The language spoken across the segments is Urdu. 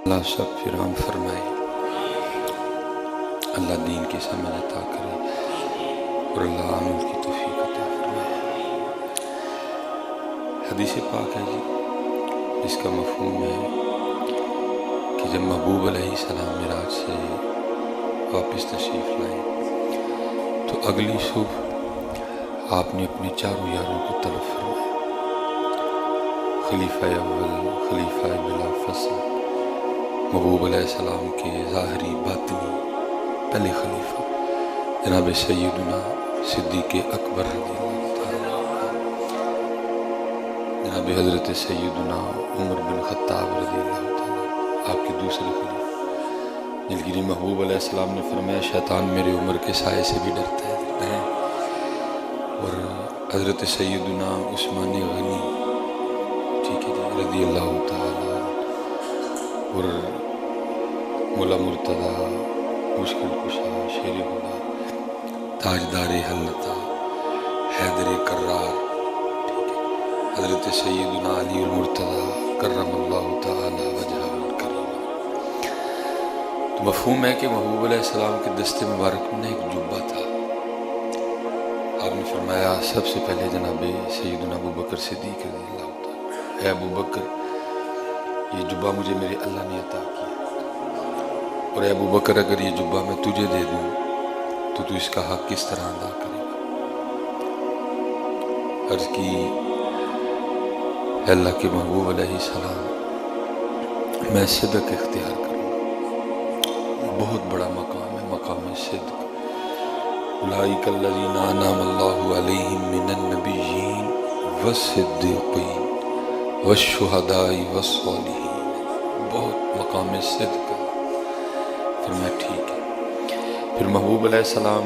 اللہ سب فراہم فرمائے، اللہ دین کی سمجھ عطا کرے اور اللہ عمل کی توفیق عطا فرمائے۔ حدیث پاک ہے جی، اس کا مفہوم ہے کہ جب محبوب علیہ السلام معراج سے واپس تشریف لائے تو اگلی صبح آپ نے اپنے چاروں یاروں کو طلب فرمایا، خلیفہ اول، خلیفہ بلا فصل، محبوب علیہ السلام کے ظاہری باطنی پہلے خلیفہ جناب سیدنا صدیق اکبر رضی اللہ تعالیٰ عنہ، جناب حضرت سیدنا عمر بن خطاب رضی اللہ تعالیٰ، آپ کے دوسرے خلیفہ، جن کی محبوب علیہ السلام نے فرمایا شیطان میرے عمر کے سائے سے بھی ڈرتا ہے، اور حضرت سیدنا عثمان غنی ٹھیک ہے رضی اللہ تعالیٰ، اور مولا مرتضیٰ، مشکل کشا، شیر خدا، تاجدار حلتا، حیدر کرار، ٹھیک ہے، حضرت سیدنا علی المرتضیٰ کرم اللہ تعالی وجہہ الکریم۔ تو مفہوم ہے کہ محبوب علیہ السلام کے دست مبارک میں ایک جبہ تھا، آپ نے فرمایا سب سے پہلے جناب سیدنا ابو بکر صدیق رضی اللہ تعالی، اے ابو بکر یہ جبہ مجھے میرے اللہ نے عطا کیا، اور اے ابو بکر اگر یہ جبہ میں تجھے دے دوں تو تو اس کا حق کس طرح ادا کرے گا؟ عرض کی اے اللہ کے محبوب علیہ السلام میں صدق اختیار کروں گا، بہت بڑا مقام ہے، مقام صدق، اولئک الذین انعم اللہ علیہم من النبیین والصدیقین والشہداء والصالحین، بہت مقام صدق ہے۔ فرمایا ٹھیک ہے۔ پھر محبوب علیہ السلام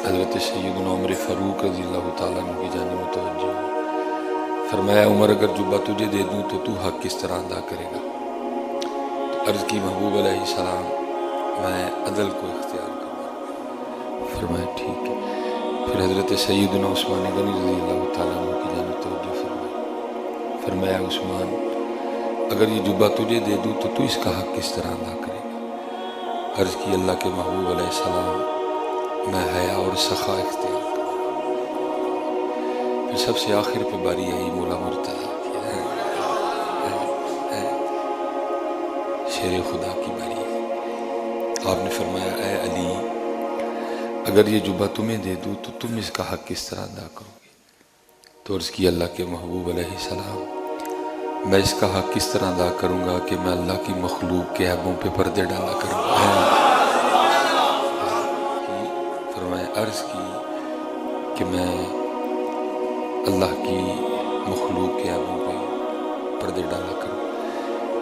حضرت سیدنا عمر فاروق رضی اللہ تعالیٰ عنہ کی جانب متوجہ ہوئے، فرمایا عمر اگر جبہ تجھے دے دوں تو حق کس طرح ادا کرے گا؟ تو عرض کی محبوب علیہ السلام میں عدل کو اختیار کروں۔ فرمایا ٹھیک ہے۔ پھر حضرت سیدنا عثمان غنی رضی اللہ تعالیٰ عنہ کی جانب توجہ فرمائی، فرمایا عثمان اگر یہ جبہ تجھے دے دوں تو اس کا حق کس طرح ادا کرے گا؟ عرض کی اللہ کے محبوب علیہ السلام میں حیا اور سخا اختیار کروں۔ پھر سب سے آخر پہ باری آئی مولا مرتضیٰ کی، شیر خدا کی باری ہے۔ آپ نے فرمایا اے علی اگر یہ جبہ تمہیں دے دوں تو تم اس کا حق کس طرح ادا کرو گے؟ تو عرض کی اللہ کے محبوب علیہ السلام میں اس کا حق کس طرح ادا کروں گا کہ میں اللہ کی مخلوق کے عیبوں پہ پردے ڈالا کروں گا؟ فرمایا عرض کی کہ میں اللہ کی مخلوق کے عیبوں پہ پردے ڈالا کروں۔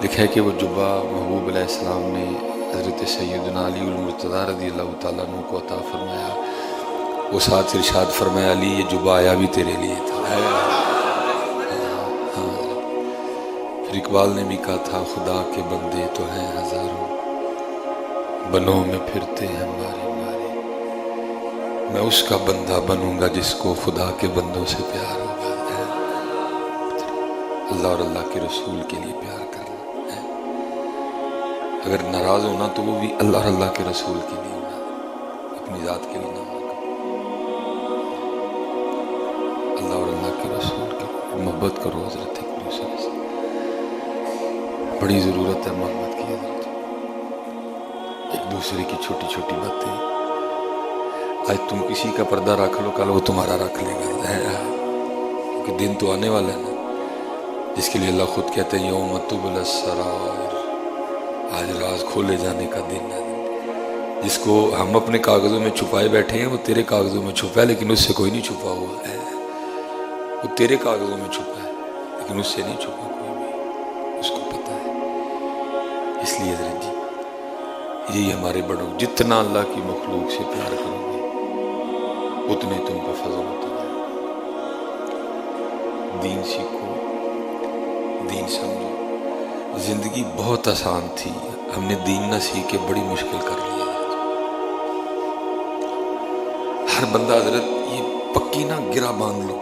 لکھا ہے کہ وہ جبہ محبوب علیہ السلام نے حضرت سیدنا علی المرتضیٰ رضی اللہ تعالیٰ عنہ کو عطا فرمایا، وہ ساتھ ارشاد فرمایا علی یہ جبہ آیا بھی تیرے لیے تھا۔ پھر اقبال نے بھی کہا تھا خدا کے بندے تو ہیں ہزاروں، بنوں میں پھرتے ہیں مارے مارے، میں اس کا بندہ بنوں گا جس کو خدا کے بندوں سے پیار ہوگا۔ اللہ اور اللہ کے رسول کے لیے پیار کرنا، اگر ناراض ہونا تو وہ بھی اللہ اور اللہ کے رسول کے لیے ہونا، اپنی ذات کے لیے نہ ہوگا۔ اللہ اور اللہ کے رسول کے محبت کرو حضرت ایک دوسرے سے، بڑی ضرورت ہے محبت کی حضرت، ایک دوسرے کی چھوٹی چھوٹی باتیں، آج تم کسی کا پردہ رکھ لو کل وہ تمہارا رکھ لے گا، کیونکہ دن تو آنے والا ہے نا جس کے لیے اللہ خود کہتے ہیں یوم تبلی السرائر، آج راز کھولے جانے کا دن ہے، جس کو ہم اپنے کاغذوں میں چھپائے بیٹھے ہیں وہ تیرے کاغذوں میں چھپا ہے لیکن اس سے کوئی نہیں چھپا ہوا ہے، وہ تیرے کاغذوں میں چھپا ہے لیکن اس سے نہیں چھپا کوئی بھی، اس کو پتہ ہے۔ اس لیے حضرت جی یہی ہمارے بڑوں، جتنا اللہ کی مخلوق سے پیار کرو گے اتنے تم پہ فضل ہوتا ہے۔ دین سیکھو، دین سمجھو، زندگی بہت آسان تھی، ہم نے دین نہ سیکھ کے بڑی مشکل کر لی ہے۔ ہر بندہ حضرت یہ پکی نہ گرہ باندھ لو،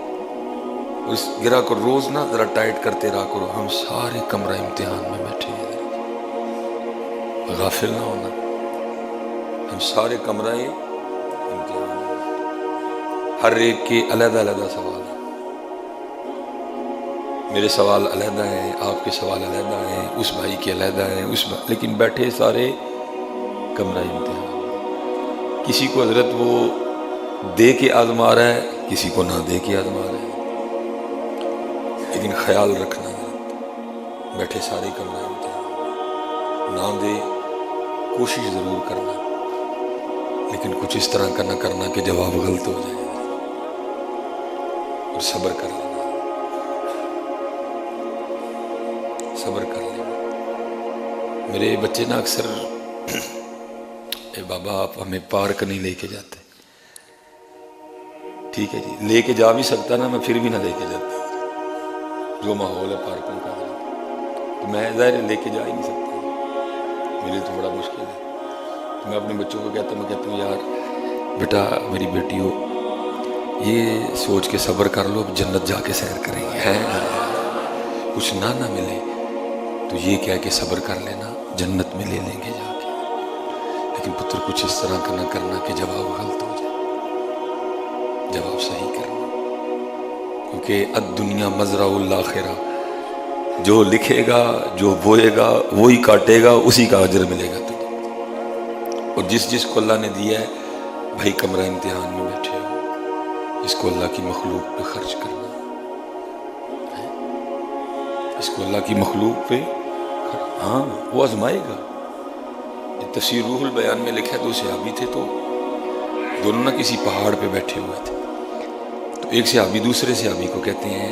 اس گرہ کو روز نہ ذرا ٹائٹ کرتے رہا کرو، ہم سارے کمرہ امتحان میں بیٹھے ہیں، غافل نہ ہونا. ہم سارے کمرہ امتحان، ہر ایک کے علیحدہ علیحدہ سوال ہیں. میرے سوال علیحدہ ہیں، آپ کے سوال علیحدہ ہیں، اس بھائی کے علیحدہ ہیں، لیکن بیٹھے سارے کمرہ امتحان. کسی کو حضرت وہ دے کے آزما رہا ہے، کسی کو نہ دے کے آزما رہا ہے. لیکن خیال رکھنا ہے بیٹھے سارے کمرہ امتحان. نہ دے کوشش ضرور کرنا، لیکن کچھ اس طرح کا نہ کرنا کہ جواب غلط ہو جائے. اور صبر کر لینا، صبر کر لینا. میرے بچے نا اکثر اے بابا آپ ہمیں پارک نہیں لے کے جاتے. ٹھیک ہے جی، لے کے جا بھی سکتا نا، میں پھر بھی نہ لے کے جاتا. جو ماحول ہے پارکوں کا تو میں ظاہر لے کے جا ہی نہیں سکتا، میرے لیے تو بڑا مشکل ہے. تو میں اپنے بچوں کو کہتا ہوں یار بیٹا میری بیٹی ہو، یہ سوچ کے صبر کر لو، جنت جا کے سیر کریں گے. کچھ نہ ملے تو یہ کہہ کے صبر کر لینا، جنت میں لے لیں گے جا کے. لیکن پتر کچھ اس طرح کا نہ کرنا کہ جواب غلط ہو جائے، جواب صحیح کرنا. کیونکہ الدنیا مزرعہ الآخرہ، جو لکھے گا جو بوئے گا وہی کاٹے گا، اسی کا اجر ملے گا تمہیں. اور جس کو اللہ نے دیا ہے بھائی کمرہ امتحان میں بیٹھے ہو، اس کو اللہ کی مخلوق پہ خرچ کرنا، اس کو اللہ کی مخلوق پہ ہاں وہ آزمائے گا. تفسیر روح البیان میں لکھا ہے 2 صحابی تھے، تو دونوں نہ کسی پہاڑ پہ بیٹھے ہوئے تھے. تو ایک صحابی دوسرے صحابی کو کہتے ہیں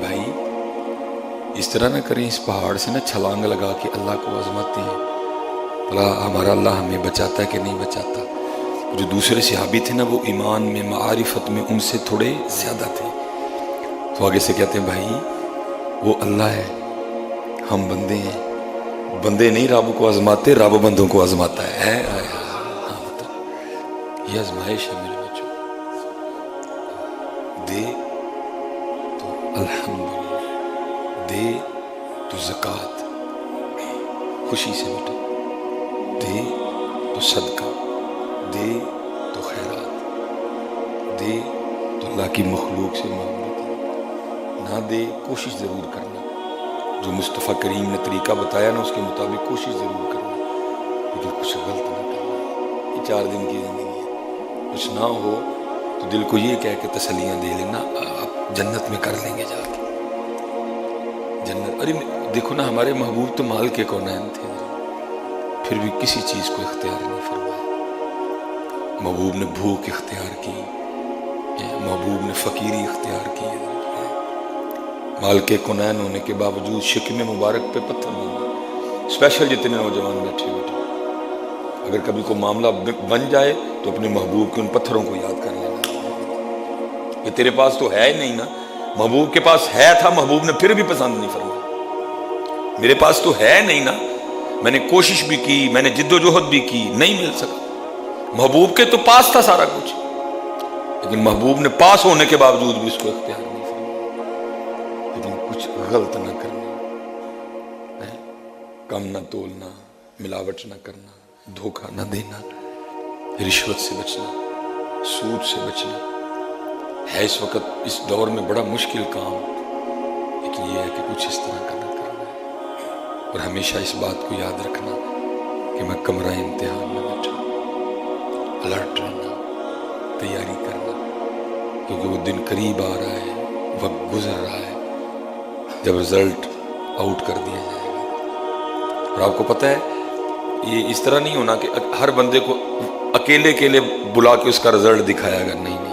بھائی اس طرح نہ کریں، اس پہاڑ سے نہ چھلانگ لگا کے اللہ کو آزماتے ہیں، بھلا ہمارا اللہ ہمیں بچاتا ہے کہ نہیں بچاتا. جو دوسرے صحابی تھے نا وہ ایمان میں معارفت میں ان سے تھوڑے زیادہ تھے. تو آگے سے کہتے ہیں بھائی وہ اللہ ہے، ہم بندے ہیں، بندے نہیں رب کو آزماتے، رب بندوں کو آزماتا ہے. یہ آزمائش ہے میرے بچوں. دے تو الحمدللہ، دے تو زکوٰۃ خوشی سے بیٹا، دے تو صدقہ، دے تو خیرات، دے تو اللہ کی مخلوق سے محبت. نہ دے کوشش ضرور کرنا، جو مصطفیٰ کریم نے طریقہ بتایا نا اس کے مطابق کوشش ضرور کرنا، لیکن کچھ غلط نہ کرنا. یہ 4 دن کی زندگی ہے، کچھ نہ ہو تو دل کو یہ کہہ کے تسلیاں دے لینا آپ جنت میں کر لیں گے جا کے جنت. ارے دیکھو نا ہمارے محبوب تو مال کے کونین تھے، پھر بھی کسی چیز کو اختیار نہیں فرمایا. محبوب نے بھوک اختیار کی، محبوب نے فقیری اختیار کی. مال کے کونین ہونے کے باوجود شکم مبارک پہ پتھر مارنا. اسپیشل جتنے نوجوان بیٹھے اگر کبھی کوئی معاملہ بن جائے تو اپنے محبوب کے ان پتھروں کو یاد کر لینا کہ تیرے پاس تو ہے ہی نہیں نا. محبوب کے پاس ہے تھا، محبوب نے پھر بھی پسند نہیں فرمایا. میرے پاس تو ہے نہیں نا، میں نے کوشش بھی کی، میں نے جد و جہد بھی کی، نہیں مل سکا. محبوب کے تو پاس تھا سارا کچھ، لیکن محبوب نے پاس ہونے کے باوجود بھی اس کو اختیار نہیں فرمایا. لیکن کچھ غلط نہ کرنا، کم نہ تولنا، ملاوٹ نہ کرنا، دھوکہ نہ دینا، رشوت سے بچنا، سود سے بچنا. ہے اس وقت اس دور میں بڑا مشکل کام، لیکن یہ ہے کہ کچھ اس طرح کا نہ کرنا ہے. اور ہمیشہ اس بات کو یاد رکھنا کہ میں کمرہ امتحان میں بیٹھا، الرٹ رہنا، تیاری کرنا، کیونکہ وہ دن قریب آ رہا ہے، وقت گزر رہا ہے جب رزلٹ آؤٹ کر دیا جائے گا. اور آپ کو پتہ ہے یہ اس طرح نہیں ہونا کہ ہر بندے کو اکیلے بلا کے اس کا رزلٹ دکھایا گا. نہیں ہے،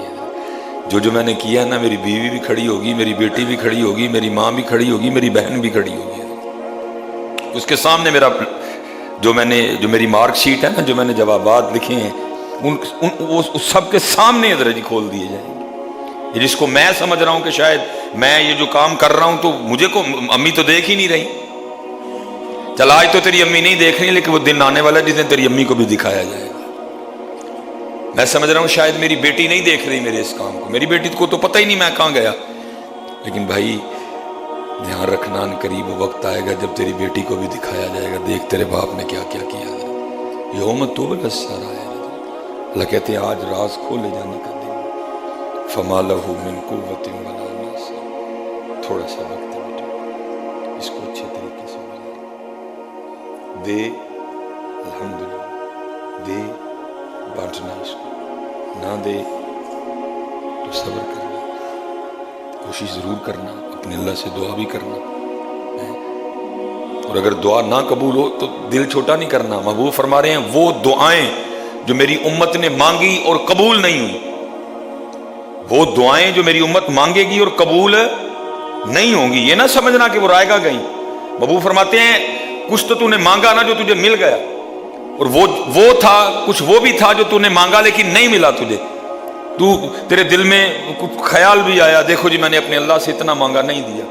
جو میں نے کیا نا، میری بیوی بھی کھڑی ہوگی، میری بیٹی بھی کھڑی ہوگی، میری ماں بھی کھڑی ہوگی، میری بہن بھی کھڑی ہوگی. اس کے سامنے میرا جو میری مارک شیٹ ہے نا، جو میں نے جوابات لکھے ہیں، وہ سب کے سامنے ادھر جی کھول دیے جائیں گے. جس کو میں سمجھ رہا ہوں کہ شاید میں یہ جو کام کر رہا ہوں تو مجھے کو امی تو دیکھ ہی نہیں رہی. چل آج تو تیری امی نہیں دیکھ رہی، لیکن وہ دن آنے والا جس دن تیری امی کو بھی دکھایا جائے گا. میں سمجھ رہا ہوں شاید میری بیٹی نہیں دیکھ رہی میرے اس کام کو، میری بیٹی کو تو پتہ ہی نہیں میں کہاں گیا. لیکن بھائی دھیان رکھنا ان قریب وقت آئے گا جب تیری بیٹی کو بھی دکھایا جائے گا، دیکھ تیرے باپ نے کیا کیا کیا ہے۔ یوم تبلی السرائر، اللہ کہتے ہیں آج راز کھولے جانے کا دن۔ فما لہ من قوت ولا ناصر، تھوڑا سا وقت ہے بیٹا، اس کو اچھے طریقے سے گزار دے، الحمدللہ دے، بانٹنا اس کو، نہ دے تو صبر کرنا، کوشش ضرور کرنا، اپنے اللہ سے دعا بھی کرنا، اور اگر دعا نہ قبول ہو تو دل چھوٹا نہیں کرنا۔ محبوب فرما رہے ہیں وہ دعائیں جو میری امت نے مانگی اور قبول نہیں ہوئی، وہ دعائیں جو میری امت مانگے گی اور قبول نہیں ہوں گی، یہ نہ سمجھنا کہ وہ رائے گا گئی۔ محبوب فرماتے ہیں کچھ تو نے مانگا نا جو تجھے مل گیا، اور وہ تھا کچھ وہ بھی تھا جو تو نے مانگا لیکن نہیں ملا تجھے، تیرے دل میں خیال بھی آیا دیکھو جی میں نے اپنے اللہ سے اتنا مانگا نہیں دیا۔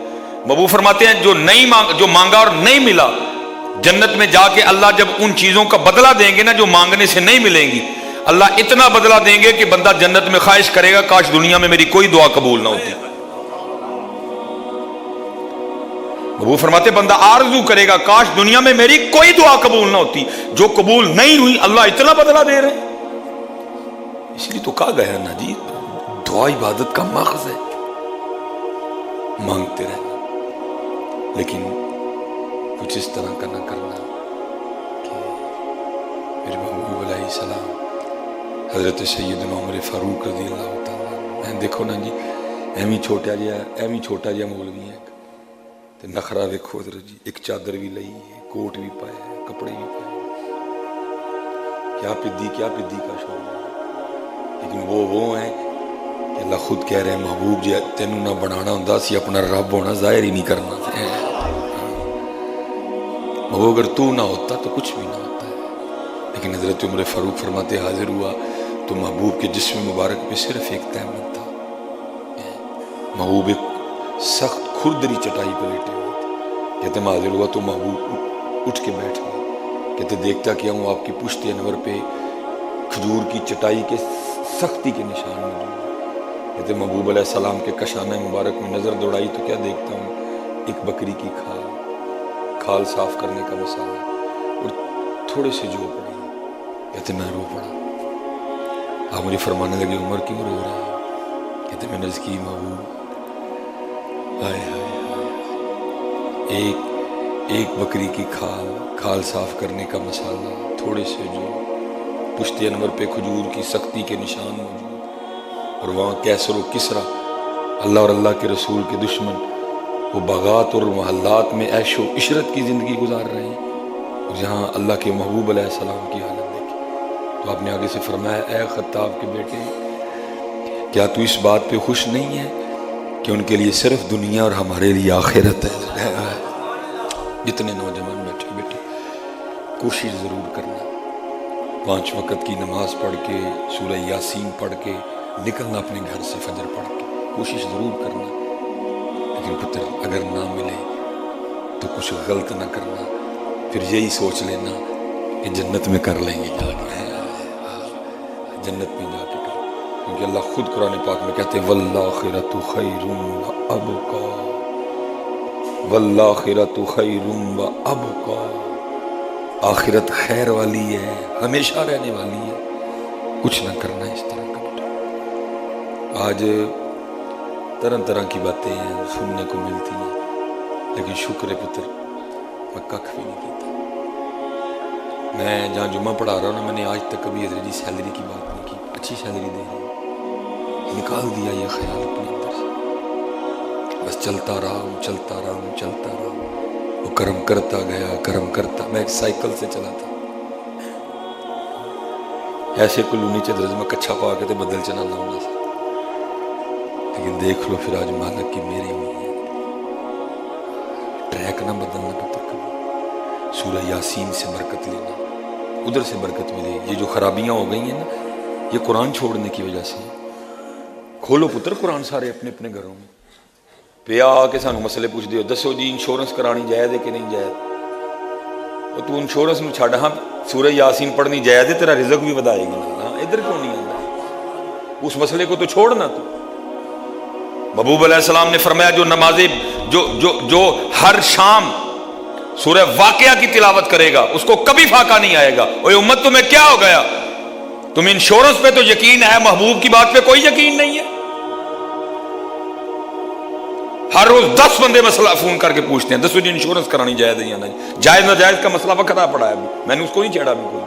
محبوب فرماتے ہیں جو مانگا اور نہیں ملا، جنت میں جا کے اللہ جب ان چیزوں کا بدلہ دیں گے نا جو مانگنے سے نہیں ملیں گی، اللہ اتنا بدلہ دیں گے کہ بندہ جنت میں خواہش کرے گا کاش دنیا میں میری کوئی دعا قبول نہ ہوتی۔ محبوب فرماتے بندہ آرزو کرے گا کاش دنیا میں میری کوئی دعا قبول نہ ہوتی، جو قبول نہیں ہوئی اللہ اتنا بدلہ دے رہے ہیں۔ اس لیے تو کہا گیا نا جی دعا عبادت کا مغز ہے، مانگتے رہنا لیکن کچھ اس طرح کا نہ کرنا کہ میرے محبوب علیہ السلام حضرت سیدنا عمر فاروق رضی اللہ تعالیٰ میں دیکھو نا جی ایویں چھوٹا جہا مولوی ہے تے نخرا دیکھو حضرت جی، ایک چادر بھی لئی ہے، کوٹ بھی پایا ہے، کپڑے بھی پائے، کیا پدی کا شوق ہے، لیکن وہ ہیں کہ اللہ خود کہہ رہے ہیں محبوب جی تینوں نہ بنانا ہوں سی اپنا رب ہونا ظاہر ہی نہیں کرنا، وہ اگر تو نہ ہوتا تو کچھ بھی نہ ہوتا ہے۔ لیکن حضرت عمر فاروق فرماتے حاضر ہوا تو محبوب کے جسم مبارک پہ صرف ایک تہمت تھا، محبوب ایک سخت کھردری چٹائی پہ لیٹے ہوئے تھے، کہتے میں حاضر ہوا تو محبوب اٹھ کے بیٹھ گیا، کہتے دیکھتا کیا ہوں آپ کی پشت انور پہ کھجور کی چٹائی کے سختی کے نشان موجود ہیں، کہتے محبوب علیہ السلام کے کشانہ مبارک میں نظر دوڑائی تو کیا دیکھتا ہوں ایک بکری کی کھال صاف کرنے کا مسالہ اور تھوڑے سے جو پڑی، کہتے میں رو پڑا۔ آپ مجھے فرمانے لگے عمر کیوں رو رہا ہے؟ کہتے میں نرض کی محبوب ہائے ایک بکری کی کھال صاف کرنے کا مسالہ، تھوڑے سے جو پشت انور پہ کھجور کی سختی کے نشان موجود، اور وہاں کیسر و کسرا اللہ اور اللہ کے رسول کے دشمن وہ باغات اور محلات میں عیش و عشرت کی زندگی گزار رہے ہیں، اور یہاں اللہ کے محبوب علیہ السلام کی حالت دیکھی تو آپ نے آگے سے فرمایا اے خطاب کے بیٹے کیا تو اس بات پہ خوش نہیں ہے کہ ان کے لیے صرف دنیا اور ہمارے لیے آخرت ہے؟ جتنے نوجوان بیٹھے کوشش ضرور کرنا، 5 وقت کی نماز پڑھ کے سورہ یاسین پڑھ کے نکلنا اپنے گھر سے فجر پڑھ کے، کوشش ضرور کرنا، لیکن پتر اگر نہ ملے تو کچھ غلط نہ کرنا، پھر یہی سوچ لینا کہ جنت میں کر لیں گے جا کے، جنت میں جا کے کر، کیونکہ اللہ خود قرآن پاک میں کہتے ہیں والآخرۃ خیر وابقیٰ، والآخرۃ خیر وابقیٰ، آخرت خیر والی ہے، ہمیشہ رہنے والی ہے، کچھ نہ کرنا اس طرح کا بیٹا۔ آج طرح طرح کی باتیں ہیں سننے کو ملتی ہیں، لیکن شکر ہے پتر میں ککھ بھی نہیں کیتا۔ میں جہاں جمعہ پڑھا رہا ہوں نا، میں نے آج تک کبھی حضرت جی سیلری کی بات نہیں کی، اچھی سیلری دے رہی ہے، نکال دیا یہ خیال اپنے اندر سے، بس چلتا رہا ہوں، وہ کرم کرتا گیا، میں ایک سائیکل سے چلا تھا، ایسے کلو نیچے درج میں کچھا پا کے تے بدل چنا لاؤں گا، لیکن دیکھ لو پھر آج مالک کی میری ہوئی ہے، ٹریک نہ بدلنا پتر کبھی، سورہ یاسین سے برکت لینا، ادھر سے برکت ملے۔ یہ جو خرابیاں ہو گئی ہیں نا یہ قرآن چھوڑنے کی وجہ سے، کھولو پتر قرآن سارے اپنے اپنے گھروں میں، پہ آ کے سانو مسئلے پوچھ دیو دسو جی انشورنس کرانی جائز ہے کہ نہیں جائز، اور تو انشورنس نو چھڈ، ہاں سورہ یاسین پڑھنی جائز ہے، تیرا رزق بھی ودائے گا نا، ادھر کیوں نہیں آتا؟ اس مسئلے کو تو چھوڑنا، تو محبوب علیہ السلام نے فرمایا جو نمازیں جو ہر شام سورہ واقعہ کی تلاوت کرے گا اس کو کبھی فاقہ نہیں آئے گا. اوے امت تمہیں کیا ہو گیا؟ تم انشورنس پہ تو یقین ہے، محبوب کی بات پہ کوئی یقین نہیں ہے. ہر روز 10 بندے مسئلہ فون کر کے پوچھتے ہیں 10 جی انشورنس کرانی جائز ہے یا نہیں. جائز ناجائز کا مسئلہ وقت پڑا ہے، میں نے اس کو نہیں چھیڑا بھی کوئی.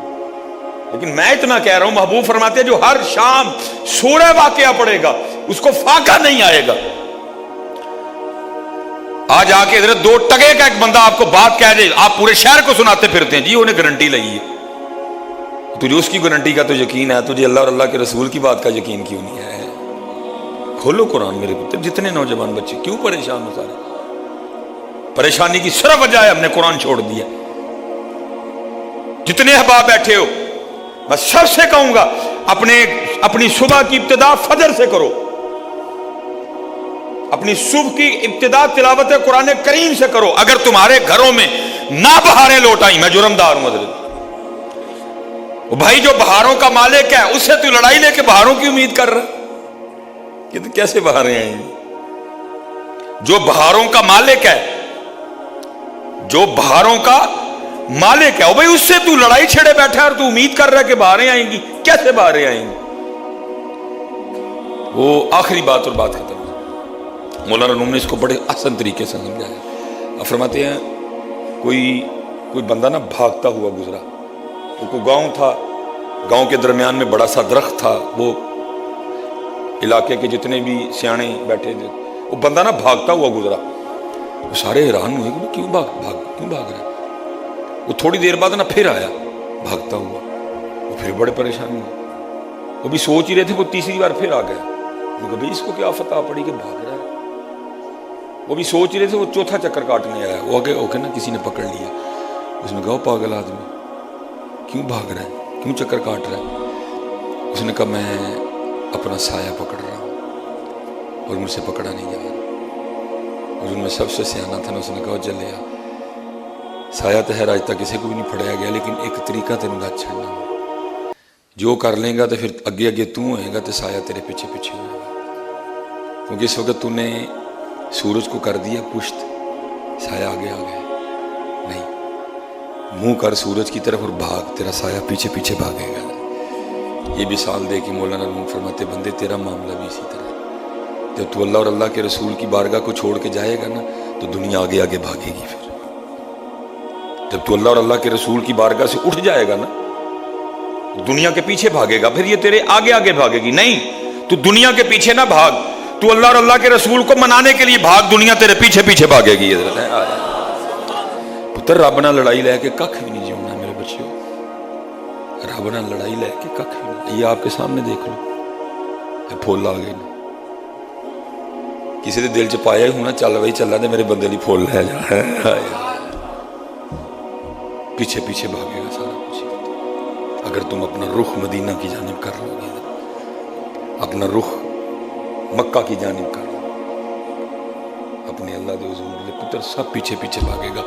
لیکن میں اتنا کہہ رہا ہوں، محبوب فرماتے ہیں جو ہر شام سورہ واقعہ پڑھے گا اس کو فاقہ نہیں آئے گا. آج آ کے حضرت 2 ٹکے کا ایک بندہ آپ کو بات کہہ دے، آپ پورے شہر کو سناتے پھرتے ہیں جی انہیں گارنٹی لگی ہے. تجھے اس کی گارنٹی کا تو یقین ہے، تجھے اللہ اور اللہ کے رسول کی بات کا یقین کیوں نہیں ہے؟ کھولو قرآن میرے پتر. جتنے نوجوان بچے کیوں پریشان ہو سارے؟ پریشانی کی صرف وجہ ہے ہم نے قرآن چھوڑ دیا. جتنے احباب بیٹھے ہو میں سب سے کہوں گا اپنی صبح کی ابتدا فجر سے کرو. اپنی صبح کی ابتدا تلاوت قرآن کریم سے کرو. اگر تمہارے گھروں میں نہ بہاریں لوٹ آئیں، میں جرمدار ہوں حضرت. بھائی جو بہاروں کا مالک ہے اس سے تو لڑائی لے کے بہاروں کی امید کر رہا، کہ تو کیسے بہاریں آئیں گی؟ جو بہاروں کا مالک ہے، جو بہاروں کا مالک ہے، بھائی اس سے تو لڑائی چھڑے بیٹھا ہے اور تو امید کر رہا ہے کہ بہاریں آئیں گی. کیسے بہاریں آئیں گی؟ وہ آخری بات اور بات ختم. مولانا روم نے اس کو بڑے احسن طریقے سے سمجھایا. فرماتے ہیں کوئی بندہ نا بھاگتا ہوا گزرا. وہ کوئی گاؤں تھا، گاؤں کے درمیان میں بڑا سا درخت تھا. وہ علاقے کے جتنے بھی سیانے بیٹھے تھے، وہ بندہ نا بھاگتا ہوا گزرا. وہ سارے حیران ہوئے کہ کیوں بھاگ رہا ہے. وہ تھوڑی دیر بعد نا پھر آیا بھاگتا ہوا. وہ پھر بڑے پریشان ہوئے. وہ بھی سوچ ہی رہے تھے، وہ تیسری بار پھر آ گیا. بھائی اس کو کیا فتح پڑی کہ بھاگ رہا ہے. وہ بھی سوچ رہے تھے، وہ چوتھا چکر کاٹنے آیا. وہ آگے نا کسی نے پکڑ لیا. اس نے کہا پاگل آدمی کیوں بھاگ رہا ہے، کیوں چکر کاٹ رہا ہے؟ اس نے کہا میں اپنا سایہ پکڑ رہا ہوں اور مجھ سے پکڑا نہیں جا رہا. اور ان میں سب سے سیانا تھا نا، اس نے کہا چلے آ، سایہ تو ہے آج تک کسی کو بھی نہیں پھڑایا گیا، لیکن ایک طریقہ تیرے گا چھڑنا ہو. جو کر لیں گا تو پھر اگے تو ہوئے گا تو سایہ تیرے پیچھے ہوئے گا. کیونکہ اس وقت تو نے سورج کو کر دیا پشت، سایہ آگے آ گیا. نہیں، منہ کر سورج کی طرف اور بھاگ، تیرا سایہ پیچھے بھاگے گا. یہ مثال دے کہ مولانا روم فرماتے بندے تیرا معاملہ بھی اسی طرح. جب تو اللہ اور اللہ کے رسول کی بارگاہ کو چھوڑ کے جائے گا نا تو دنیا آگے بھاگے گی. پھر جب تو اللہ اور اللہ کے رسول کی بارگاہ سے اٹھ جائے گا نا، دنیا کے پیچھے بھاگے گا. پھر یہ تیرے آگے بھاگے گی. نہیں، تو دنیا کے پیچھے نہ بھاگ، تو اللہ اور اللہ کے رسول کو منانے کے لیے بھاگ. دنیا تیرے پیچھے بھاگے گی. حضرت پتر رب نہ لڑائی لے کے ککھ بھی نہیں جیونا میرے بچیوں. رب نہ لڑائی لے کے ککھ بھی نہیں. یہ آپ کے سامنے دیکھ لو، یہ پھول آ گئے نا. کسی دے دل چ پایا ہی ہونا چل بھائی چلا دے میرے بندے لی پھول لے جا. پیچھے بھاگے گا سارا کچھ. اگر تم اپنا رخ مدینہ کی جانب کر لو گے، اپنا رخ مکہ کی جانب کر لو، اپنے اللہ دے حضور پتر سب پیچھے بھاگے گا.